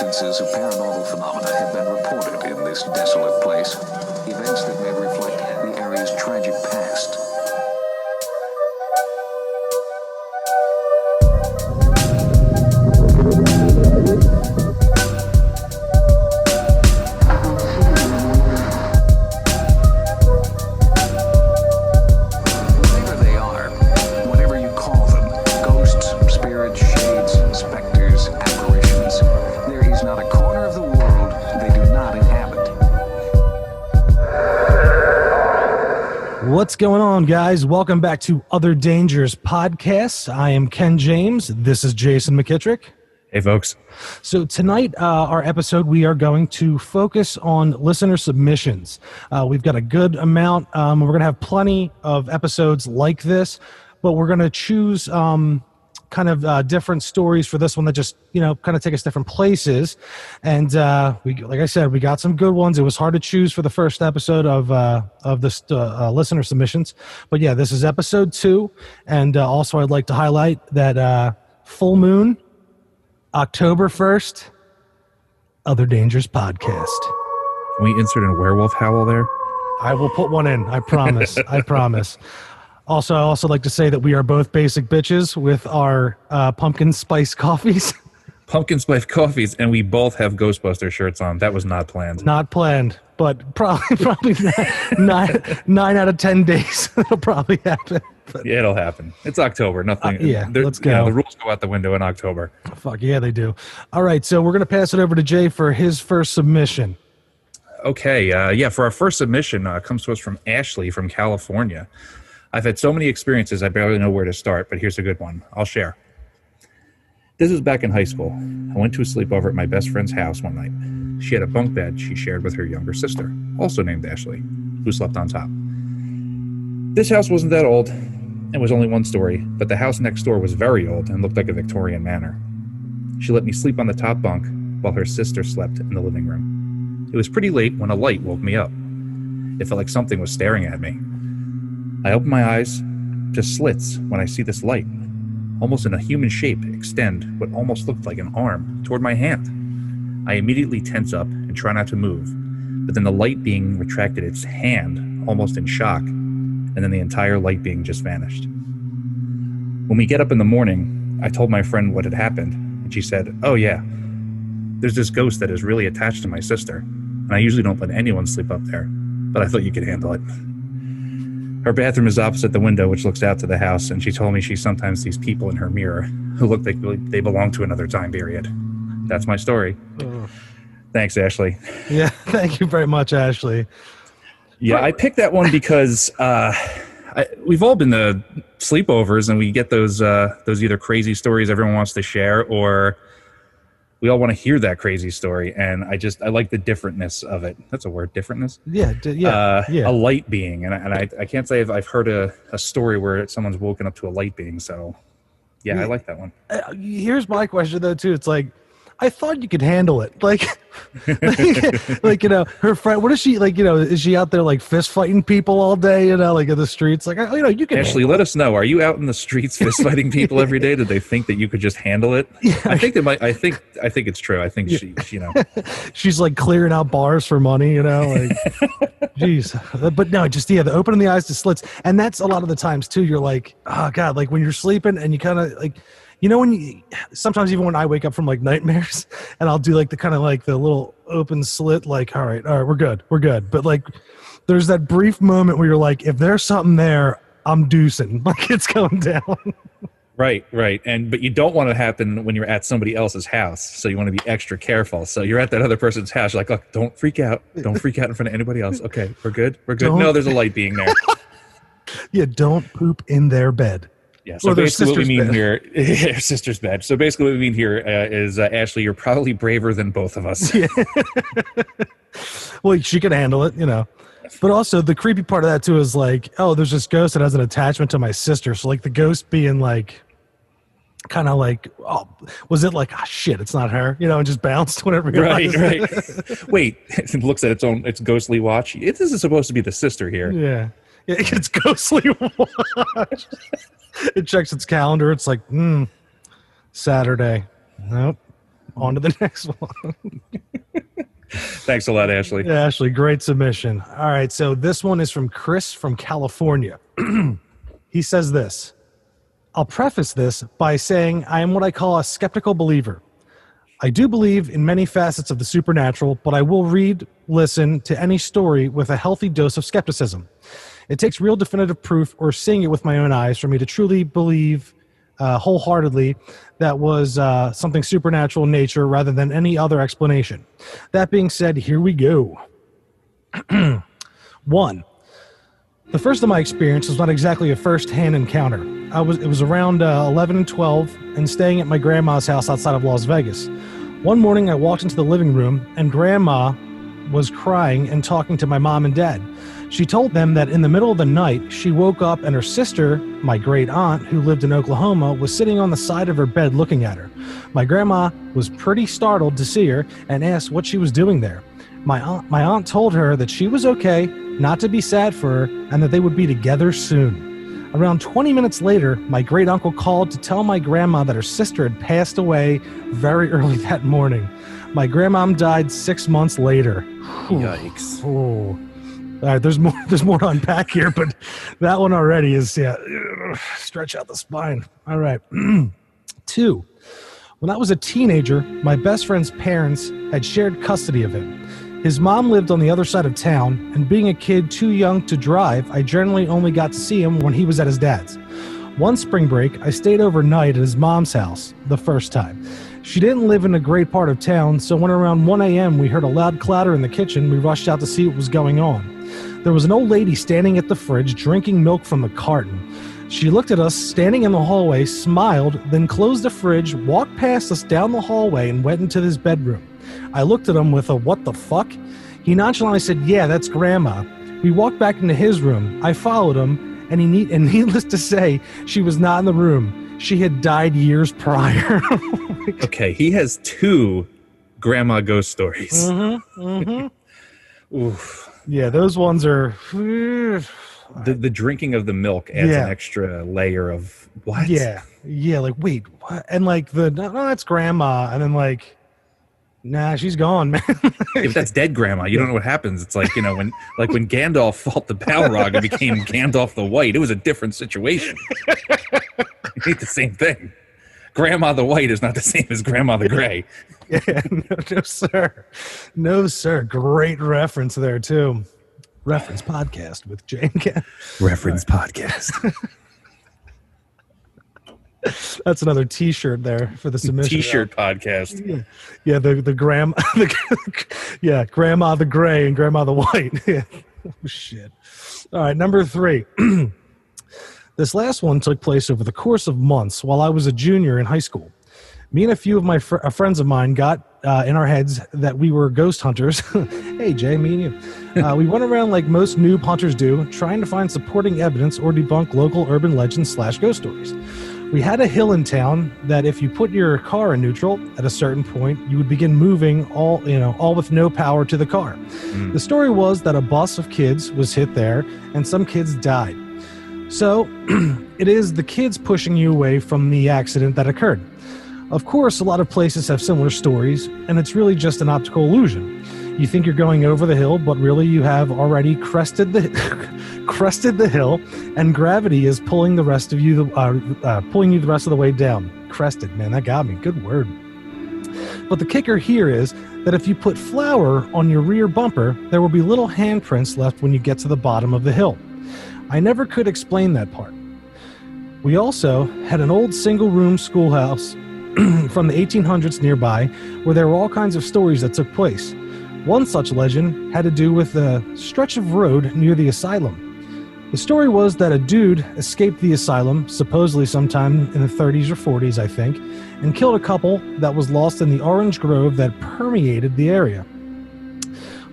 instances of paranormal phenomena have been reported in this desolate place. Events that may reflect the area's tragic past. Whatever they are, whatever you call them, ghosts, spirits, shades, specters, apparitions, there is not a corner of the world they do not inhabit. What's going on, guys? Welcome back to Other Dangers Podcasts. I am Ken James. This is Jason McKittrick. Hey, folks. So tonight, our episode, we are going to focus on listener submissions. We've got a good amount. We're going to have plenty of episodes like this, but we're going to choose kind of different stories for this one that just, kind of take us different places. And like I said, we got some good ones. It was hard to choose for the first episode of this listener submissions. But yeah, this is episode 2. And also I'd like to highlight that full moon, October 1st, Other Dangers Podcast. Can we insert a werewolf howl there? I will put one in. I promise. I promise. Also, I also like to say that we are both basic bitches with our pumpkin spice coffees. Pumpkin spice coffees, and we both have Ghostbuster shirts on. That was not planned. Not planned, but probably nine out of 10 days it'll probably happen. But, Yeah, it'll happen. It's October. Nothing. Let's go. The rules go out the window in October. Fuck yeah, they do. All right, so we're gonna pass it over to Jay for his first submission. Okay. For our first submission, comes to us from Ashley from California. I've had so many experiences, I barely know where to start, but here's a good one. I'll share. This was back in high school. I went to a sleepover at my best friend's house one night. She had a bunk bed she shared with her younger sister, also named Ashley, who slept on top. This house wasn't that old. It was only one story, but the house next door was very old and looked like a Victorian manor. She let me sleep on the top bunk while her sister slept in the living room. It was pretty late when a light woke me up. It felt like something was staring at me. I opened my eyes to slits when I see this light, almost in a human shape, extend what almost looked like an arm toward my hand. I immediately tense up and try not to move, but then the light being retracted its hand, almost in shock, and then the entire light being just vanished. When we get up in the morning, I told my friend what had happened, and she said, "Oh yeah, there's this ghost that is really attached to my sister, and I usually don't let anyone sleep up there, but I thought you could handle it." Her bathroom is opposite the window, which looks out to the house, and she told me she sometimes sees people in her mirror who look like they belong to another time period. That's my story. Thanks, Ashley. Yeah, thank you very much, Ashley. Yeah, I picked that one because we've all been to sleepovers, and we get those either crazy stories everyone wants to share, or we all want to hear that crazy story, and I like the differentness of it. That's a word, differentness? Yeah. A light being, and I can't say I've heard a story where someone's woken up to a light being, so yeah, I like that one. Here's my question, though, too. It's like, I thought you could handle it. Like her friend, what is she, is she out there, fist fighting people all day, in the streets? You can Ashley, let us know. Are you out in the streets fist fighting people every day? Did they think that you could just handle it? Yeah. I think it's true. I think she she's clearing out bars for money, geez. But no, just, the opening the eyes to slits. And that's a lot of the times too. You're like, oh God, when you're sleeping and you kind of sometimes even when I wake up from nightmares and I'll do the kind of the little open slit, all right, we're good. But there's that brief moment where you're like, if there's something there, I'm deucing, it's going down. Right. But you don't want it to happen when you're at somebody else's house. So you want to be extra careful. So you're at that other person's house. You're like, look, don't freak out. Don't freak out in front of anybody else. Okay, we're good. No, there's a light being there. Yeah, don't poop in their bed. Yeah, so basically what we mean here, her sister's bed. So basically what we mean here is, Ashley, you're probably braver than both of us. Yeah. Well, she can handle it, But also the creepy part of that too is there's this ghost that has an attachment to my sister. So the ghost being kind of oh, was it shit, it's not her, and just bounced whenever you Right. Wait, it looks at its ghostly watch. This is supposed to be the sister here. Yeah, it's ghostly watch. It checks its calendar. It's Saturday. Nope. On to the next one. Thanks a lot, Ashley. Yeah, Ashley, great submission. All right, so this one is from Chris from California. He says this. I'll preface this by saying I am what I call a skeptical believer. I do believe in many facets of the supernatural, but I will read, listen to any story with a healthy dose of skepticism. It takes real definitive proof or seeing it with my own eyes for me to truly believe wholeheartedly that was something supernatural in nature rather than any other explanation. That being said, here we go. 1. The first of my experience was not exactly a first-hand encounter. It was around 11 and 12 and staying at my grandma's house outside of Las Vegas. One morning I walked into the living room and Grandma was crying and talking to my mom and dad. She told them that in the middle of the night, she woke up and her sister, my great aunt, who lived in Oklahoma, was sitting on the side of her bed looking at her. My grandma was pretty startled to see her and asked what she was doing there. My aunt told her that she was okay, not to be sad for her, and that they would be together soon. Around 20 minutes later, my great uncle called to tell my grandma that her sister had passed away very early that morning. My grandmom died 6 months later. Yikes. Oh. All right, there's more to unpack here, but that one already is, stretch out the spine. All right. 2. When I was a teenager, my best friend's parents had shared custody of him. His mom lived on the other side of town, and being a kid too young to drive, I generally only got to see him when he was at his dad's. One spring break, I stayed overnight at his mom's house the first time. She didn't live in a great part of town, so when around 1 a.m. we heard a loud clatter in the kitchen, we rushed out to see what was going on. There was an old lady standing at the fridge drinking milk from the carton. She looked at us standing in the hallway, smiled, then closed the fridge, walked past us down the hallway, and went into his bedroom. I looked at him with a "what the fuck?" He nonchalantly said, "Yeah, that's Grandma." We walked back into his room. I followed him, and needless to say, she was not in the room. She had died years prior. Okay, he has 2 grandma ghost stories. Oof. Yeah, those ones are... The drinking of the milk adds an extra layer of what? Yeah, like, wait, what? And like no, that's Grandma. And then like, nah, she's gone, man. If that's dead grandma, you don't know what happens. It's like, when Gandalf fought the Balrog and became Gandalf the White, it was a different situation. It ain't the same thing. Grandma the White is not the same as Grandma the Gray. Yeah, no, sir. No, sir. Great reference there, too. Reference podcast with Jay and Ken. Reference podcast. That's another T-shirt there for the submission. T-shirt podcast. Yeah, the grandma, Grandma the Gray and Grandma the White. Yeah. Oh, shit. All right, number 3. This last one took place over the course of months while I was a junior in high school. Me and a few of my friends of mine got in our heads that we were ghost hunters. Hey, Jay, me and you. We went around like most noob hunters do, trying to find supporting evidence or debunk local urban legends / ghost stories. We had a hill in town that if you put your car in neutral at a certain point, you would begin moving all with no power to the car. The story was that a bus of kids was hit there and some kids died. So it is the kids pushing you away from the accident that occurred. Of course, a lot of places have similar stories, and it's really just an optical illusion. You think you're going over the hill, but really you have already crested the hill, and gravity is pulling the rest of you, pulling you the rest of the way down. Crested, man, that got me. Good word. But the kicker here is that if you put flour on your rear bumper, there will be little handprints left when you get to the bottom of the hill. I never could explain that part. We also had an old single-room schoolhouse from the 1800s nearby, where there were all kinds of stories that took place. One such legend had to do with a stretch of road near the asylum. The story was that a dude escaped the asylum, supposedly sometime in the 30s or 40s, I think, and killed a couple that was lost in the orange grove that permeated the area.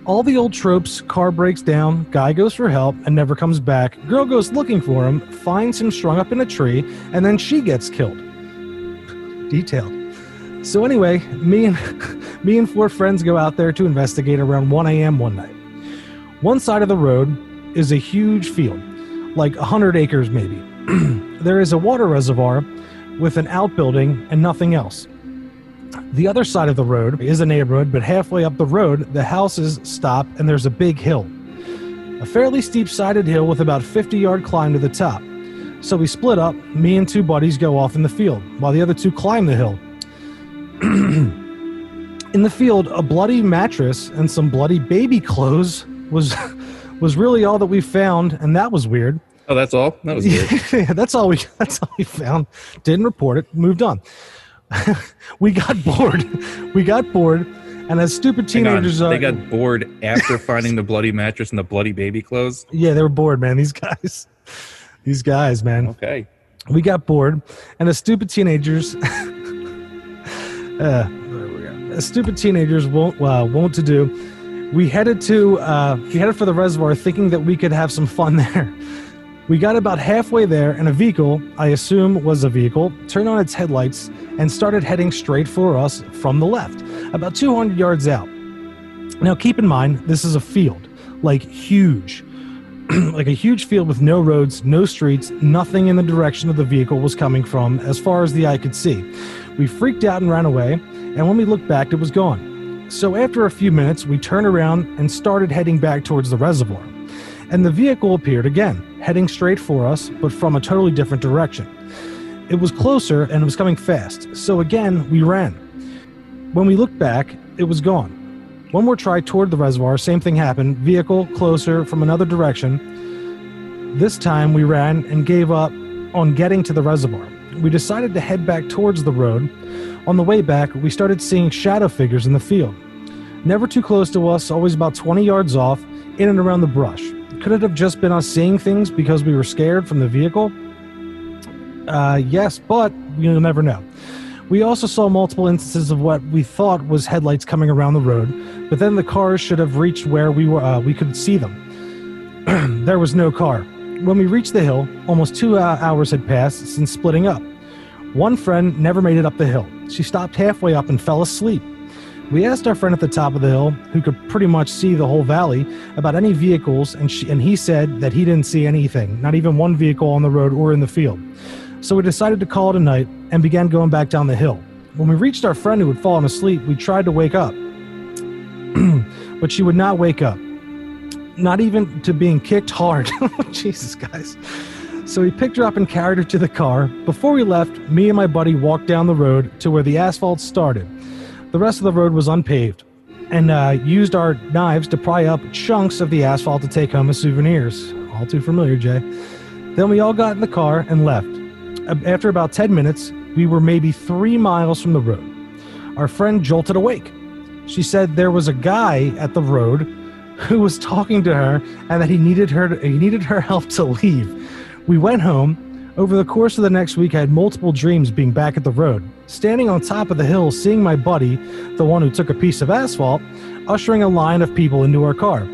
All the old tropes: car breaks down, guy goes for help and never comes back, girl goes looking for him, finds him strung up in a tree, and then she gets killed. Detailed. So anyway, me and 4 friends go out there to investigate around 1 a.m. one night. One side of the road is a huge field, like 100 acres maybe. There is a water reservoir with an outbuilding and nothing else. The other side of the road is a neighborhood, but halfway up the road, the houses stop and there's a big hill. A fairly steep-sided hill with about 50-yard climb to the top. So we split up, me and two buddies go off in the field, while the other two climb the hill. In the field, a bloody mattress and some bloody baby clothes was really all that we found, and that was weird. Oh, that's all? That was weird. Yeah, that's all we found. Didn't report it, moved on. We got bored. And as stupid teenagers they got bored after finding the bloody mattress and the bloody baby clothes? Yeah, they were bored, man. These guys, man. Okay. We got bored, and as stupid teenagers won't to do, we headed for the reservoir thinking that we could have some fun there. We got about halfway there, and a vehicle, I assume was a vehicle, turned on its headlights and started heading straight for us from the left, about 200 yards out. Now, keep in mind, this is a field, like huge, like a huge field with no roads, no streets, nothing in the direction of the vehicle was coming from as far as the eye could see. We freaked out and ran away, and when we looked back, it was gone. So after a few minutes, we turned around and started heading back towards the reservoir. And the vehicle appeared again, heading straight for us, but from a totally different direction. It was closer and it was coming fast, so again, we ran. When we looked back, it was gone. One more try toward the reservoir, same thing happened, vehicle closer from another direction. This time we ran and gave up on getting to the reservoir. We decided to head back towards the road. On the way back, we started seeing shadow figures in the field. Never too close to us, always about 20 yards off, in and around the brush. Could it have just been us seeing things because we were scared from the vehicle? Yes, but you'll never know. We also saw multiple instances of what we thought was headlights coming around the road, but then the cars should have reached where we could see them. There was no car. When we reached the hill, almost 2 hours had passed since splitting up. One friend never made it up the hill. She stopped halfway up and fell asleep. We asked our friend at the top of the hill, who could pretty much see the whole valley, about any vehicles, and he said that he didn't see anything, not even one vehicle on the road or in the field. So we decided to call it a night and began going back down the hill. When we reached our friend who had fallen asleep, we tried to wake up, but she would not wake up, not even to being kicked hard. Jesus, guys. So we picked her up and carried her to the car. Before we left, me and my buddy walked down the road to where the asphalt started. The rest of the road was unpaved, and used our knives to pry up chunks of the asphalt to take home as souvenirs. All too familiar, Jay. Then we all got in the car and left. After about 10 minutes, we were maybe 3 miles from the road. Our friend jolted awake. She said there was a guy at the road who was talking to her and that he needed her help to leave. We went home. Over the course of the next week, I had multiple dreams being back at the road, standing on top of the hill, seeing my buddy, the one who took a piece of asphalt, ushering a line of people into our car.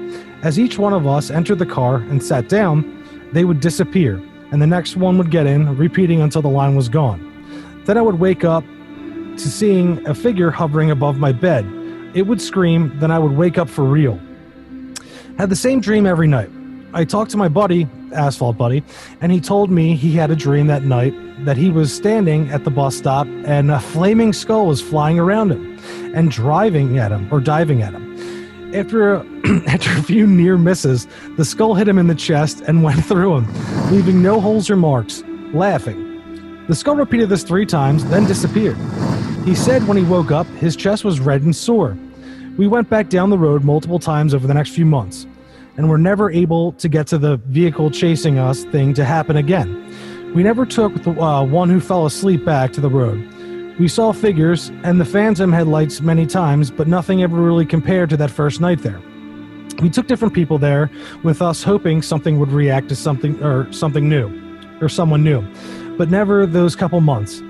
As each one of us entered the car and sat down, they would disappear, and the next one would get in, repeating until the line was gone. Then I would wake up to seeing a figure hovering above my bed. It would scream, then I would wake up for real. Had the same dream every night. I talked to my buddy, Asphalt Buddy, and he told me he had a dream that night that he was standing at the bus stop and a flaming skull was flying around him and diving at him. After a few near misses, the skull hit him in the chest and went through him, leaving no holes or marks, laughing. The skull repeated this 3 times, then disappeared. He said when he woke up, his chest was red and sore. We went back down the road multiple times over the next few months, and were never able to get to the vehicle chasing us thing to happen again. We never took the one who fell asleep back to the road. We saw figures and the Phantom headlights many times, but nothing ever really compared to that first night there. We took different people there with us hoping something would react to something new, or someone new, but never those couple months.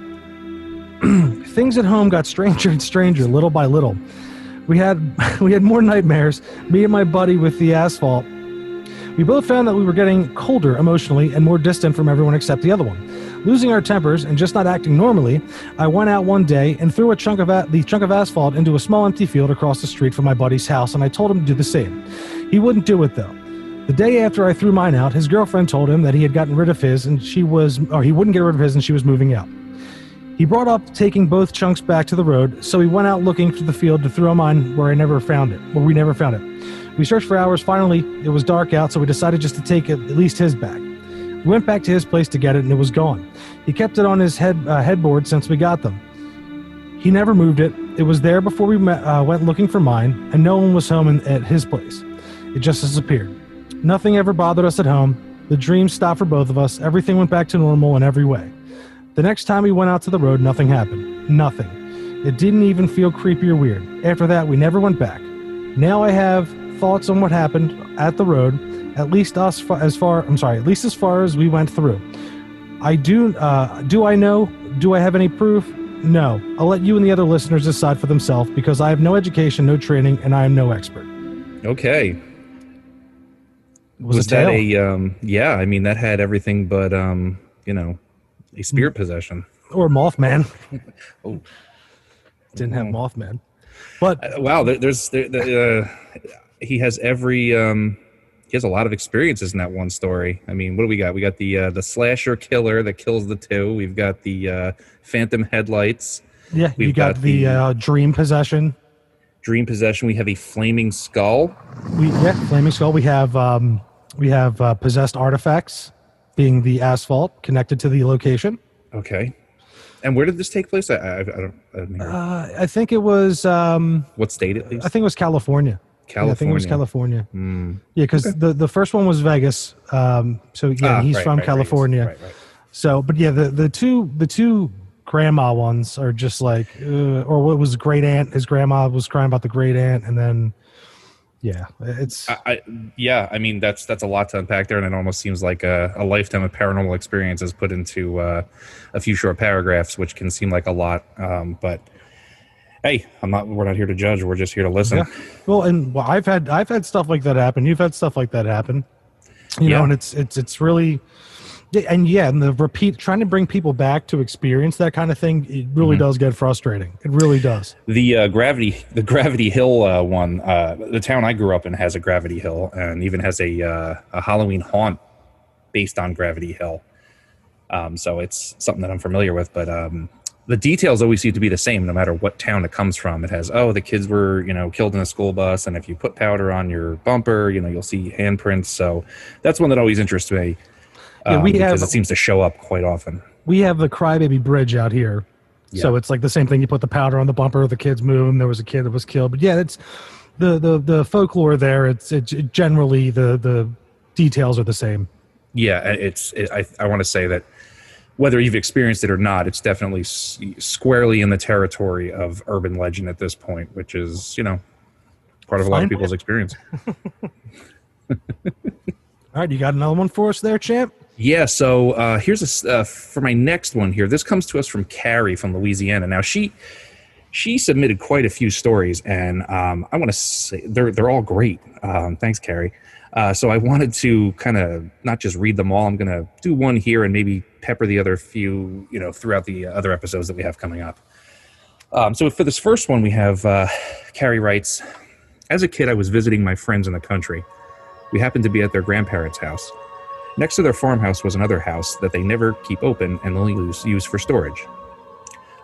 Things at home got stranger and stranger, little by little. We had more nightmares, me and my buddy with the asphalt. We both found that we were getting colder emotionally and more distant from everyone except the other one. Losing our tempers and just not acting normally, I went out one day and threw the chunk of asphalt into a small empty field across the street from my buddy's house, and I told him to do the same. He wouldn't do it though. The day after I threw mine out, his girlfriend told him that he had gotten rid of his and he wouldn't get rid of his and she was moving out. He brought up taking both chunks back to the road, so we went out looking for the field to throw mine where we never found it. We searched for hours. Finally, it was dark out, so we decided just to take at least his back. We went back to his place to get it, and it was gone. He kept it on his headboard since we got them. He never moved it. It was there before we went looking for mine, and no one was home at his place. It just disappeared. Nothing ever bothered us at home. The dream stopped for both of us. Everything went back to normal in every way. The next time we went out to the road, nothing happened. Nothing. It didn't even feel creepy or weird. After that, we never went back. Now I have thoughts on what happened at the road, at least as far as we went through. Do I know? Do I have any proof? No. I'll let you and the other listeners decide for themselves because I have no education, no training, and I am no expert. Okay. Was that a yeah, I mean, that had everything but, a spirit possession. or Mothman? Oh. Didn't have Mothman. But Wow, he has he has a lot of experiences in that one story. I mean, what do we got? We got the slasher killer that kills the two. We've got the phantom headlights. yeah, you got the dream possession. Dream possession. We have a flaming skull. Flaming skull. We have possessed artifacts, being the asphalt connected to the location. Okay. And where did this take place? I don't remember. I think it was. What state at least? I think it was California. California. Yeah, I think it was California. Mm. Yeah, because the first one was Vegas. So yeah, he's from California. Right. So, but yeah, the two grandma ones are just like, or what was great aunt? His grandma was crying about the great aunt, and then yeah, it's. I mean that's a lot to unpack there, and it almost seems like a lifetime of paranormal experiences put into a few short paragraphs, which can seem like a lot, but. Hey, we're not here to judge. We're just here to listen. Yeah. Well, I've had stuff like that happen. You've had stuff like that happen. You know, and it's really, and the trying to bring people back to experience that kind of thing, it really does get frustrating. It really does. The Gravity Hill one, the town I grew up in has a Gravity Hill and even has a Halloween haunt based on Gravity Hill. So it's something that I'm familiar with, but the details always seem to be the same no matter what town it comes from. It has, the kids were, killed in a school bus, and if you put powder on your bumper, you'll see handprints. So that's one that always interests me because it seems to show up quite often. We have the Crybaby Bridge out here. Yeah. So it's like the same thing. You put the powder on the bumper, the kids move, and there was a kid that was killed. But yeah, it's the folklore there. It's generally the details are the same. Yeah, I want to say that whether you've experienced it or not, it's definitely squarely in the territory of urban legend at this point, which is, part of a lot of people's experience. All right, you got another one for us there, champ? Yeah, so here's for my next one here. This comes to us from Carrie from Louisiana. Now, she submitted quite a few stories, and I want to say they're all great. Thanks, Carrie. So I wanted to kind of not just read them all. I'm going to do one here and maybe pepper the other few, throughout the other episodes that we have coming up. So for this first one, we have Carrie writes, as a kid, I was visiting my friends in the country. We happened to be at their grandparents' house. Next to their farmhouse was another house that they never keep open and only use for storage.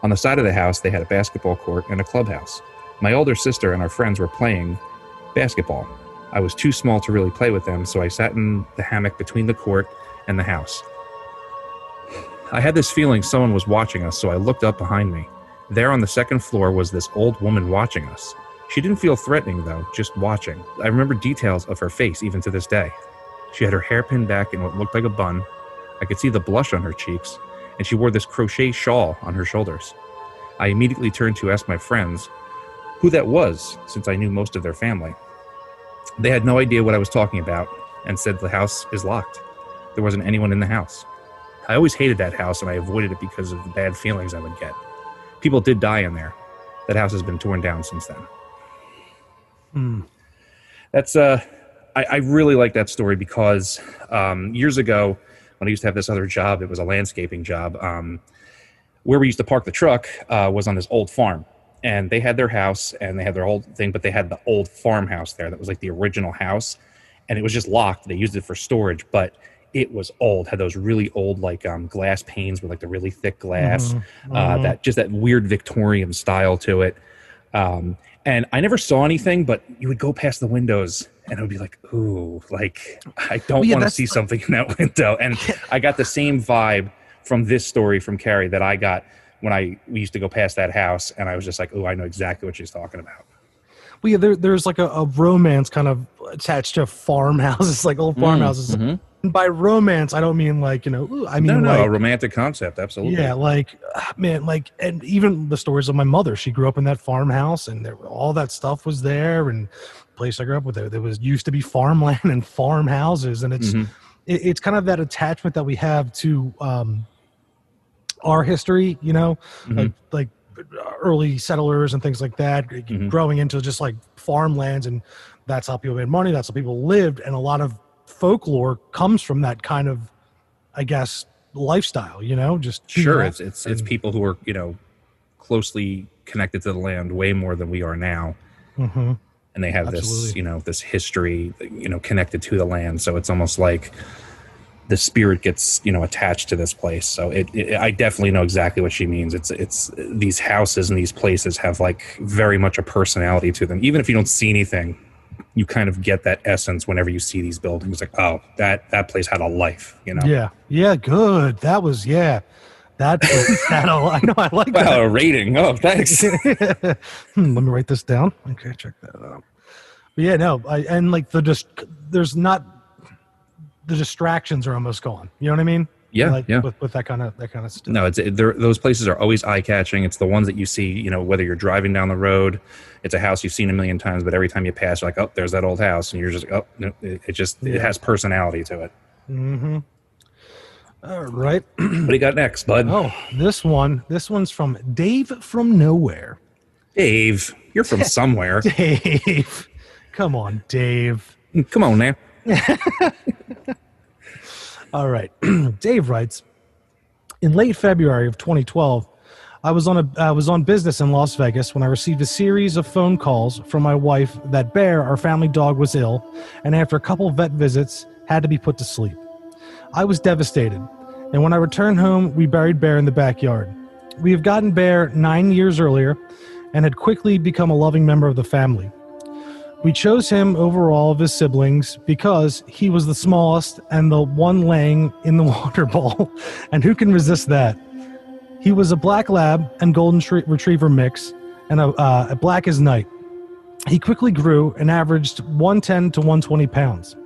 On the side of the house, they had a basketball court and a clubhouse. My older sister and our friends were playing basketball. I was too small to really play with them, so I sat in the hammock between the court and the house. I had this feeling someone was watching us, so I looked up behind me. There on the second floor was this old woman watching us. She didn't feel threatening, though, just watching. I remember details of her face even to this day. She had her hair pinned back in what looked like a bun. I could see the blush on her cheeks, and she wore this crochet shawl on her shoulders. I immediately turned to ask my friends who that was, since I knew most of their family. They had no idea what I was talking about and said the house is locked. There wasn't anyone in the house. I always hated that house, and I avoided it because of the bad feelings I would get. People did die in there. That house has been torn down since then. That's I really like that story because years ago, when I used to have this other job, it was a landscaping job. Where we used to park the truck was on this old farm. And they had their house and they had their whole thing, but they had the old farmhouse there that was like the original house. And it was just locked. They used it for storage. But it was old. Had those really old like glass panes with like the really thick glass, that just that weird Victorian style to it. And I never saw anything, but you would go past the windows and it would be like, ooh, like I don't want to see something in that window. And I got the same vibe from this story from Carrie that I got when we used to go past that house, and I was just like, oh, I know exactly what she's talking about. Well, yeah, there's like a romance kind of attached to farmhouses, like old farmhouses. And by romance, I don't mean like, I mean a romantic concept, absolutely. Yeah, like, man, like, and even the stories of my mother. She grew up in that farmhouse, and all that stuff was there. And the place I grew up with, there used to be farmland and farmhouses, and it's kind of that attachment that we have to our history, like early settlers and things like that, growing into just like farmlands, and that's how people made money. That's how people lived, and a lot of folklore comes from that kind of, I guess, lifestyle. Just sure, it's people who are closely connected to the land way more than we are now, and they have this this history connected to the land. So it's almost like the spirit gets attached to this place. So I definitely know exactly what she means. It's these houses and these places have like very much a personality to them. Even if you don't see anything, you kind of get that essence whenever you see these buildings. Like, oh, that place had a life. Yeah, good. That was that I know, I like that. Wow, a rating. Oh, thanks. Let me write this down. Okay, check that out. But yeah, no, there's not. The distractions are almost gone. You know what I mean? Yeah, With that kind of stuff. No, those places are always eye catching. It's the ones that you see, whether you're driving down the road, it's a house you've seen a million times, but every time you pass, you're like, oh, there's that old house, and you're just like, oh, no, it has personality to it. All right. What do you got next, bud? Oh, this one's from Dave from nowhere. Dave, you're from somewhere. Dave, come on, Dave. Come on now. All right. Dave writes, in late February of 2012, I was on business in Las Vegas when I received a series of phone calls from my wife that Bear, our family dog, was ill, and after a couple of vet visits, had to be put to sleep. I was devastated, and when I returned home, we buried Bear in the backyard. We have gotten Bear 9 years earlier and had quickly become a loving member of the family. We chose him over all of his siblings because he was the smallest and the one laying in the water bowl. And who can resist that? He was a black lab and golden retriever mix and a black as night. He quickly grew and averaged 110 to 120 pounds.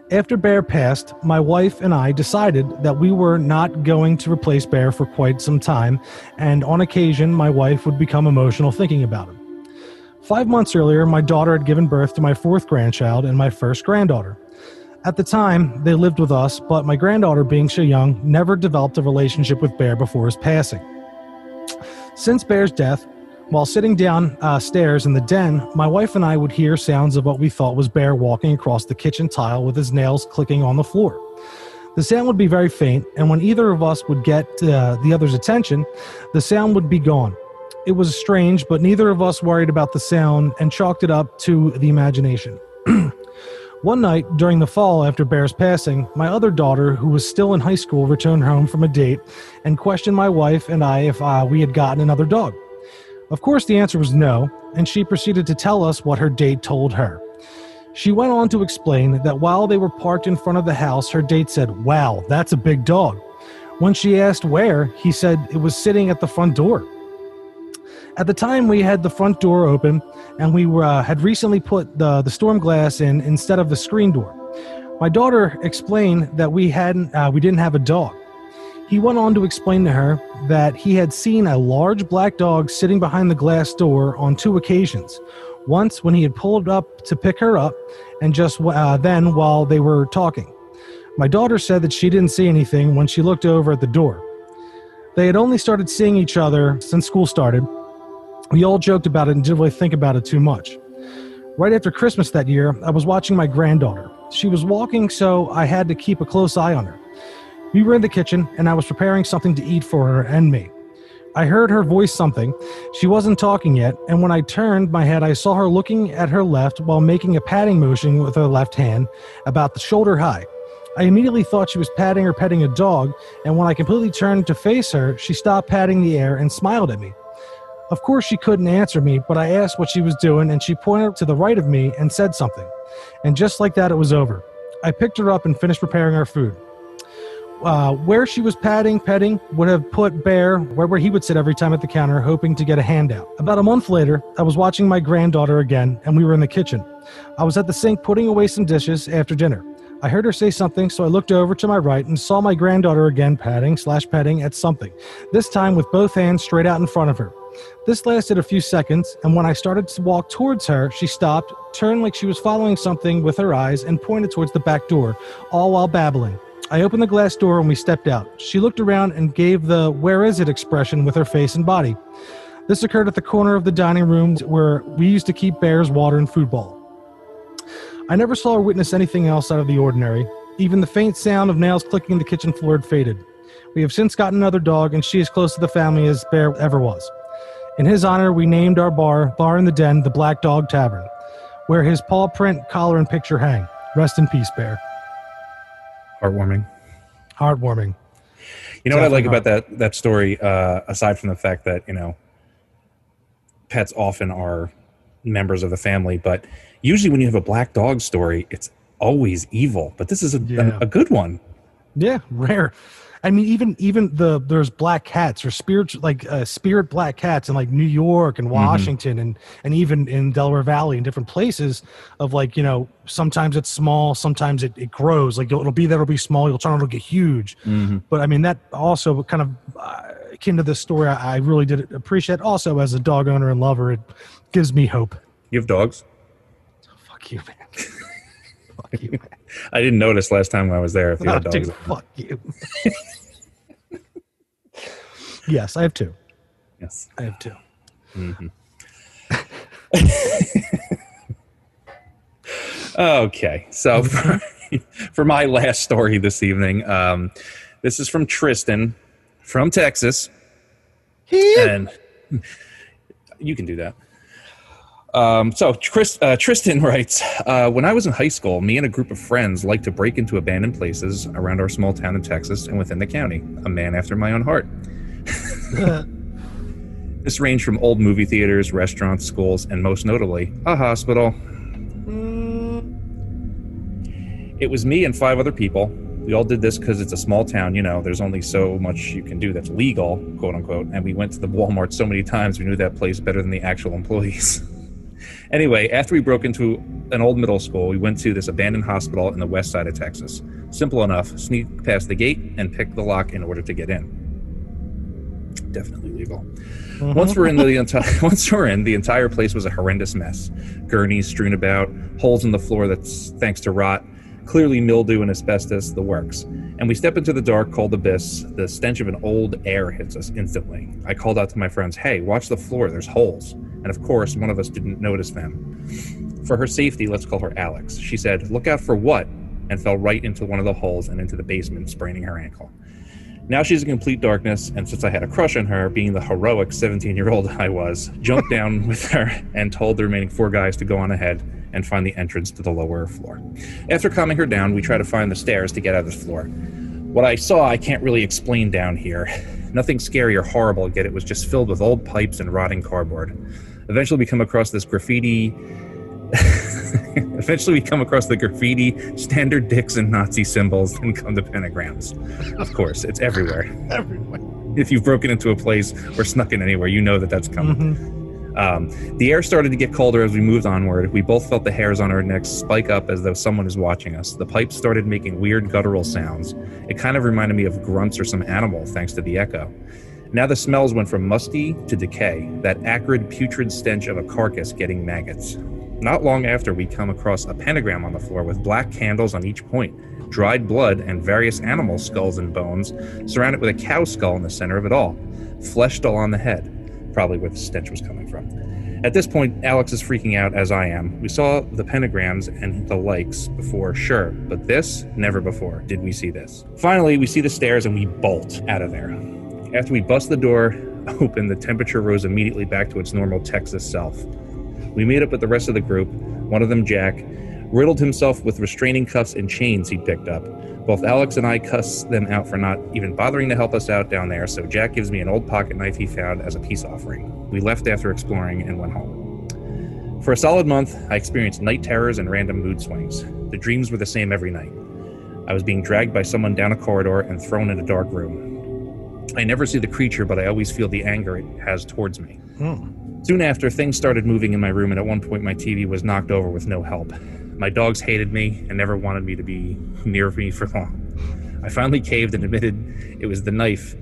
After Bear passed, my wife and I decided that we were not going to replace Bear for quite some time, and on occasion, my wife would become emotional thinking about him. 5 months earlier, my daughter had given birth to my fourth grandchild and my first granddaughter. At the time, they lived with us, but my granddaughter, being so young, never developed a relationship with Bear before his passing. Since Bear's death, while sitting downstairs in the den, my wife and I would hear sounds of what we thought was Bear walking across the kitchen tile with his nails clicking on the floor. The sound would be very faint, and when either of us would get the other's attention, the sound would be gone. It was strange, but neither of us worried about the sound and chalked it up to the imagination. One night, during the fall after Bear's passing, my other daughter, who was still in high school, returned home from a date and questioned my wife and I if we had gotten another dog. Of course, the answer was no, and she proceeded to tell us what her date told her. She went on to explain that while they were parked in front of the house, her date said, "Wow, that's a big dog." When she asked where, he said it was sitting at the front door. At the time, we had the front door open, and we had recently put the storm glass in instead of the screen door. My daughter explained that we didn't have a dog. He went on to explain to her that he had seen a large black dog sitting behind the glass door on 2 occasions. Once when he had pulled up to pick her up, and just then while they were talking. My daughter said that she didn't see anything when she looked over at the door. They had only started seeing each other since school started. We all joked about it and didn't really think about it too much. Right after Christmas that year, I was watching my granddaughter. She was walking, so I had to keep a close eye on her. We were in the kitchen, and I was preparing something to eat for her and me. I heard her voice something. She wasn't talking yet, and when I turned my head, I saw her looking at her left while making a patting motion with her left hand about the shoulder high. I immediately thought she was patting or petting a dog, and when I completely turned to face her, she stopped patting the air and smiled at me. Of course, she couldn't answer me, but I asked what she was doing, and she pointed to the right of me and said something. And just like that, it was over. I picked her up and finished preparing our food. Where she was petting would have put Bear where he would sit every time at the counter, hoping to get a handout. About a month later, I was watching my granddaughter again, and we were in the kitchen. I was at the sink putting away some dishes after dinner. I heard her say something, so I looked over to my right and saw my granddaughter again petting at something, this time with both hands straight out in front of her. This lasted a few seconds, and when I started to walk towards her, she stopped, turned like she was following something with her eyes, and pointed towards the back door, all while babbling. I opened the glass door and we stepped out. She looked around and gave the "where is it" expression with her face and body. This occurred at the corner of the dining room where we used to keep Bear's water and food bowl. I never saw or witnessed anything else out of the ordinary. Even the faint sound of nails clicking the kitchen floor had faded. We have since gotten another dog, and she is close to the family as Bear ever was. In his honor, we named our bar in the den, the Black Dog Tavern, where his paw print, collar, and picture hang. Rest in peace, Bear. Heartwarming. Heartwarming. You know what I like about that story, aside from the fact that, pets often are members of the family, but usually when you have a black dog story, it's always evil. But this is a good one. Yeah, rare. I mean, even there's black cats or spirit black cats in like New York and Washington and even in Delaware Valley and different places of sometimes it's small, sometimes it grows. Like it'll be small, you'll turn it'll get huge. But I mean, that also kind of akin to this story, I really did appreciate. Also, as a dog owner and lover, it gives me hope. You have dogs? Fuck you, man. Fuck you, man. I didn't notice last time I was there if you had dogs. Dude, fuck you. Yes, I have two. Yes. I have two. Okay, so for my last story this evening, this is from Tristan from Texas. And you can do that. So Tristan writes, when I was in high school, me and a group of friends liked to break into abandoned places around our small town in Texas and within the county. A man after my own heart. This ranged from old movie theaters, restaurants, schools, and most notably, a hospital. It was me and 5 other people. We all did this because it's a small town, there's only so much you can do that's legal, quote unquote, and we went to the Walmart so many times we knew that place better than the actual employees. Anyway, after we broke into an old middle school, we went to this abandoned hospital in the west side of Texas. Simple enough, sneak past the gate and pick the lock in order to get in. Definitely legal. Once we're in, the entire place was a horrendous mess. Gurneys strewn about, holes in the floor that's thanks to rot, clearly mildew and asbestos, the works. And we step into the dark, cold abyss. The stench of an old air hits us instantly. I called out to my friends, "Hey, watch the floor, there's holes." And of course, one of us didn't notice them. For her safety, let's call her Alex. She said, "Look out for what?" and fell right into one of the holes and into the basement, spraining her ankle. Now she's in complete darkness, and since I had a crush on her, being the heroic 17-year-old I was, jumped down with her and told the remaining 4 guys to go on ahead and find the entrance to the lower floor. After calming her down, we tried to find the stairs to get out of the floor. What I saw, I can't really explain down here. Nothing scary or horrible, yet it was just filled with old pipes and rotting cardboard. Eventually we come across the graffiti, standard dicks and Nazi symbols, and come to pentagrams. Of course, it's everywhere. Everywhere. If you've broken into a place or snuck in anywhere, you know that's coming. The air started to get colder as we moved onward. We both felt the hairs on our necks spike up as though someone is watching us. The pipes started making weird guttural sounds. It kind of reminded me of grunts or some animal, thanks to the echo. Now the smells went from musty to decay, that acrid, putrid stench of a carcass getting maggots. Not long after, we come across a pentagram on the floor with black candles on each point, dried blood, and various animal skulls and bones, surrounded with a cow skull in the center of it all, flesh still on the head, probably where the stench was coming from. At this point, Alex is freaking out, as I am. We saw the pentagrams and the likes before, sure, but this, never before did we see this. Finally, we see the stairs and we bolt out of there. After we bust the door open, the temperature rose immediately back to its normal Texas self. We meet up with the rest of the group, one of them Jack, riddled himself with restraining cuffs and chains he'd picked up. Both Alex and I cussed them out for not even bothering to help us out down there, so Jack gives me an old pocket knife he found as a peace offering. We left after exploring and went home. For a solid month, I experienced night terrors and random mood swings. The dreams were the same every night. I was being dragged by someone down a corridor and thrown in a dark room. I never see the creature, but I always feel the anger it has towards me. Soon after, things started moving in my room, and at one point my TV was knocked over with no help. My dogs hated me and never wanted me to be near me for long. I finally caved and admitted it was the knife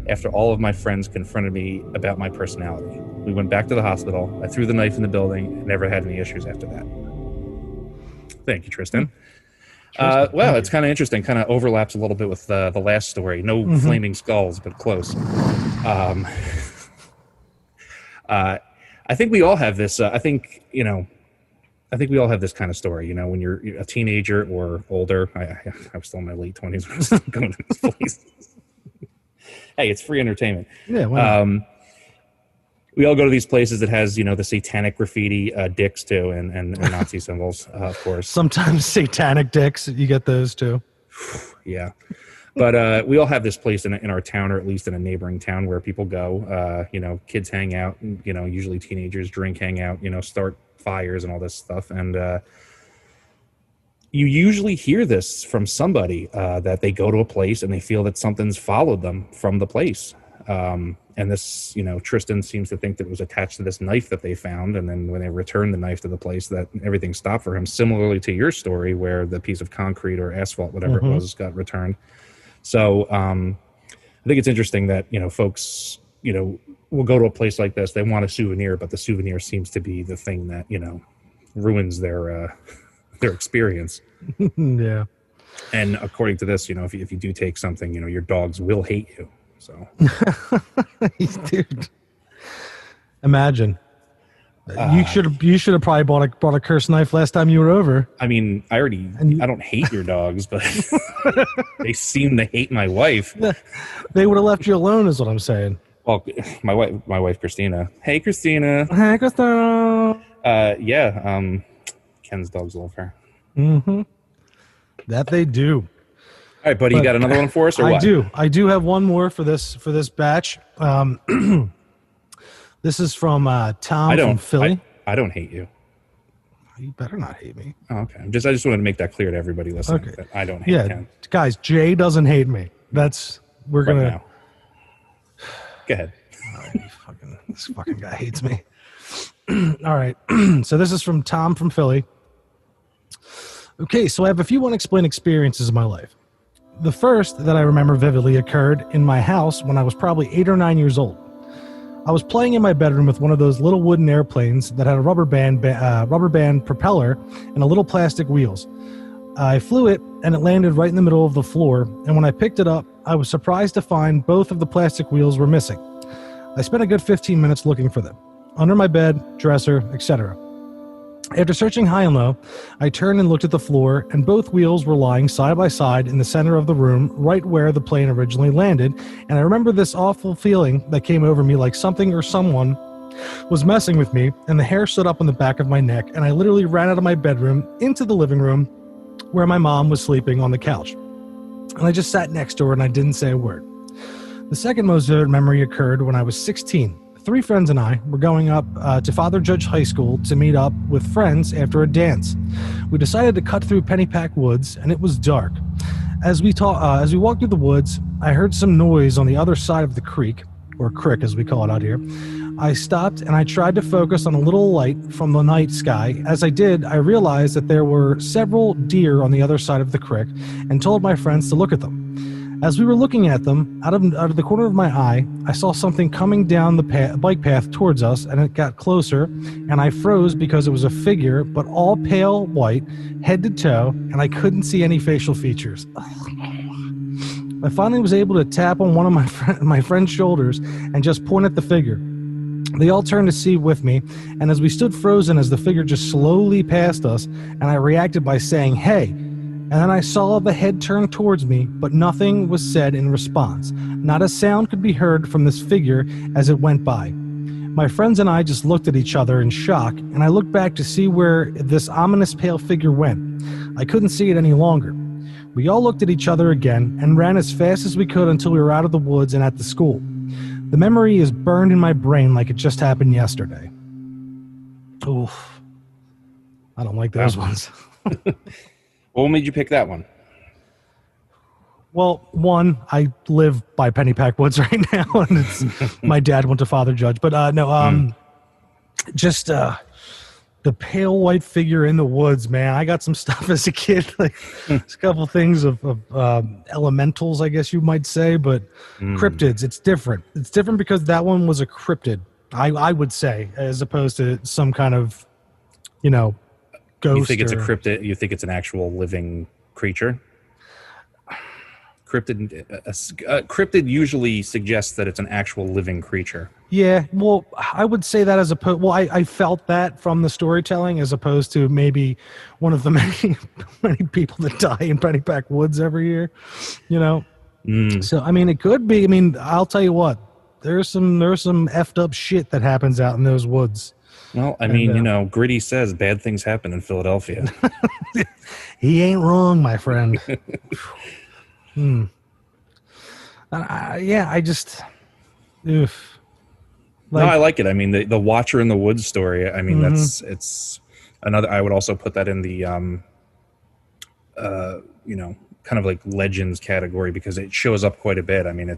after all of my friends confronted me about my personality. We went back to the hospital. I threw the knife in the building and never had any issues after that. Thank you, Tristan. Well, it's kind of interesting. Kind of overlaps a little bit with the last story. No flaming skulls, but close. I think we all have this. I think we all have this kind of story. You know, when you're a teenager or older. I was still in my late 20s when I was going to this place. Hey, it's free entertainment. Yeah. Wow. We all go to these places that has, the satanic graffiti dicks too, and Nazi symbols, of course. Sometimes satanic dicks. You get those too. Yeah. But we all have this place in our town, or at least in a neighboring town, where people go. Kids hang out. Usually teenagers drink, hang out. Start fires and all this stuff. And you usually hear this from somebody that they go to a place and they feel that something's followed them from the place. And this, Tristan seems to think that it was attached to this knife that they found. And then when they returned the knife to the place, that everything stopped for him, similarly to your story where the piece of concrete or asphalt, whatever it was, got returned. So I think it's interesting that, folks, will go to a place like this. They want a souvenir, but the souvenir seems to be the thing that, ruins their experience. Yeah. And according to this, if you do take something, your dogs will hate you. So, dude, imagine you should have probably bought a cursed knife last time you were over. I mean, I don't hate your dogs, but they seem to hate my wife. They would have left you alone, is what I'm saying. Well, my wife Christina. Hey, Christina. Hey, Christina. Yeah. Ken's dogs love her. That they do. All right, buddy, you got another one for us, or what? I do have one more for this batch. This is from Tom from Philly. I don't hate you. You better not hate me. Oh, okay. I just wanted to make that clear to everybody listening. Okay. That I don't hate Ken. Guys, Jay doesn't hate me. We're gonna. Now. Go ahead. This fucking guy hates me. All right. So this is from Tom from Philly. Okay, so I have a few unexplained experiences in my life. The first that I remember vividly occurred in my house when I was probably 8 or 9 years old. I was playing in my bedroom with one of those little wooden airplanes that had a rubber band propeller and a little plastic wheels. I flew it, and it landed right in the middle of the floor, and when I picked it up, I was surprised to find both of the plastic wheels were missing. I spent a good 15 minutes looking for them, under my bed, dresser, etc. After searching high and low, I turned and looked at the floor, and both wheels were lying side by side in the center of the room, right where the plane originally landed, and I remember this awful feeling that came over me like something or someone was messing with me, and the hair stood up on the back of my neck, and I literally ran out of my bedroom into the living room where my mom was sleeping on the couch. And I just sat next to her, and I didn't say a word. The second most vivid memory occurred when I was 16. 3 friends and I were going up to Father Judge High School to meet up with friends after a dance. We decided to cut through Pennypack Woods, and it was dark. As we walked through the woods, I heard some noise on the other side of the creek, or crick as we call it out here. I stopped and I tried to focus on a little light from the night sky. As I did, I realized that there were several deer on the other side of the creek and told my friends to look at them. As we were looking at them, out of the corner of my eye, I saw something coming down the bike path towards us, and it got closer, and I froze because it was a figure, but all pale white, head to toe, and I couldn't see any facial features. I finally was able to tap on one of my friend's shoulders and just point at the figure. They all turned to see with me, and as we stood frozen as the figure just slowly passed us, and I reacted by saying, "Hey," and then I saw the head turn towards me, but nothing was said in response. Not a sound could be heard from this figure as it went by. My friends and I just looked at each other in shock, and I looked back to see where this ominous pale figure went. I couldn't see it any longer. We all looked at each other again and ran as fast as we could until we were out of the woods and at the school. The memory is burned in my brain like it just happened yesterday. Oof. I don't like those ones. What made you pick that one? Well, one, I live by Pennypack Woods right now, and it's my dad went to Father Judge. But just the pale white figure in the woods, man. I got some stuff as a kid, like a couple things of elementals, I guess you might say, but cryptids, it's different. It's different because that one was a cryptid, I would say, as opposed to some kind of, ghost. You think it's a cryptid? You think it's an actual living creature? Cryptid usually suggests that it's an actual living creature. Yeah, well, I would say that as opposed. Well, I felt that from the storytelling, as opposed to maybe one of the many people that die in Pennypack Woods every year. So I mean, it could be. I mean, I'll tell you what. There's some effed up shit that happens out in those woods. Well, I mean, Gritty says bad things happen in Philadelphia. He ain't wrong, my friend. I just. Oof. No, I like it. I mean, the Watcher in the Woods story. I mean, it's another. I would also put that in the, kind of like legends category because it shows up quite a bit. I mean,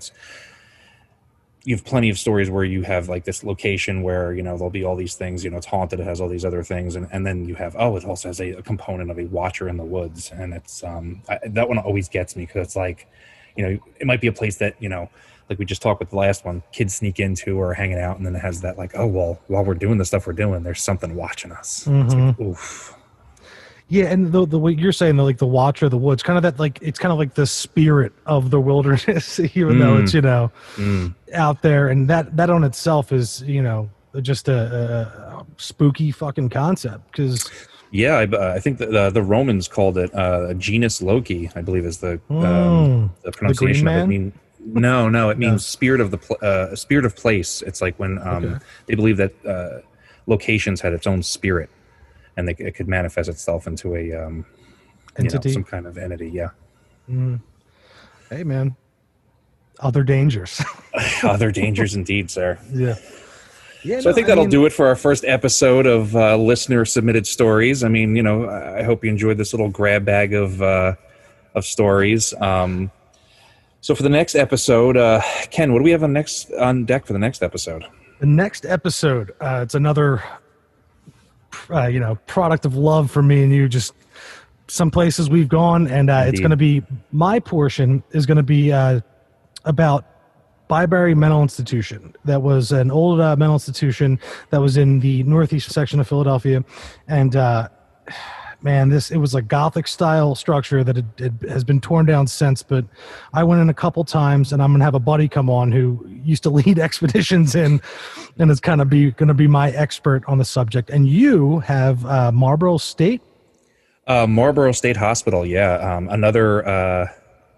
you have plenty of stories where you have like this location where, there'll be all these things, it's haunted, it has all these other things. And then you have, it also has a component of a Watcher in the Woods. And it's, that one always gets me because it's like, it might be a place that, like we just talked with the last one, kids sneak into or hanging out. And then it has that like, while we're doing the stuff we're doing, there's something watching us. It's like, oof. Yeah, and the way you're saying, like the Watcher of the Woods, kind of that, like it's kind of like the spirit of the wilderness, even though it's out there, and that on itself is just a spooky fucking concept. Because I think the Romans called it genus Loki, I believe is the pronunciation of it. It means spirit of spirit of place. It's like when they believe that locations had its own spirit. And it could manifest itself into a entity, some kind of entity. Yeah. Hey, man. Other dangers. Other dangers, indeed, sir. Yeah. So I think that'll do it for our first episode of listener submitted stories. I mean, I hope you enjoyed this little grab bag of stories. So for the next episode, Ken, what do we have on deck for the next episode? The next episode, it's another. Product of love for me and you, just some places we've gone, and it's going to be, my portion is going to be about Byberry Mental Institution. That was an old mental institution that was in the northeast section of Philadelphia, and man, it was a Gothic style structure that it has been torn down since, but I went in a couple times, and I'm going to have a buddy come on who used to lead expeditions in, and is kind of going to be my expert on the subject. And you have Marlboro State? Marlboro State Hospital, yeah. Another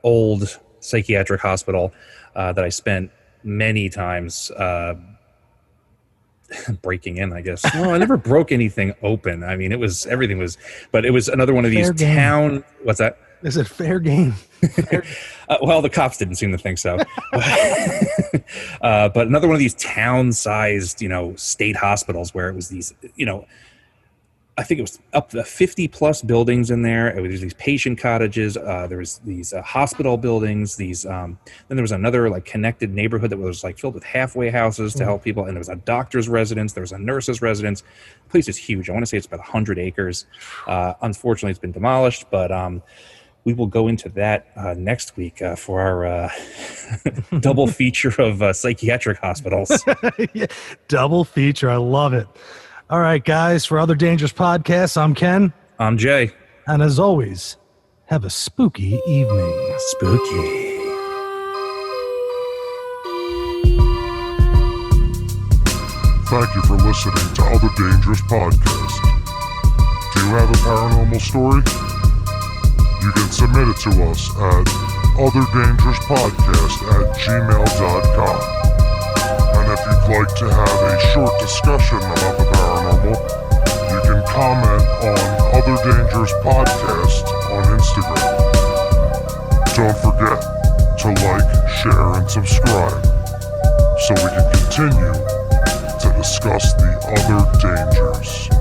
old psychiatric hospital that I spent many times breaking in, I guess. Well, I never broke anything open. I mean, but it was another one of these town. What's that? Is it fair game? Well, the cops didn't seem to think so. But another one of these town-sized, state hospitals where it was these, I think it was up to 50-plus buildings in there. It was these patient cottages. There was these hospital buildings. Then there was another like connected neighborhood that was like filled with halfway houses to help people. And there was a doctor's residence. There was a nurse's residence. The place is huge. I want to say it's about 100 acres. Unfortunately, it's been demolished, but we will go into that next week for our double feature of psychiatric hospitals. Yeah, double feature. I love it. All right, guys, for Other Dangerous Podcasts, I'm Ken. I'm Jay. And as always, have a spooky evening. Spooky. Thank you for listening to Other Dangerous Podcasts. Do you have a paranormal story? You can submit it to us at otherdangerouspodcast@gmail.com. And if you'd like to have a short discussion about the paranormal, you can comment on Other Dangers Podcast on Instagram. Don't forget to like, share, and subscribe so we can continue to discuss the other dangers.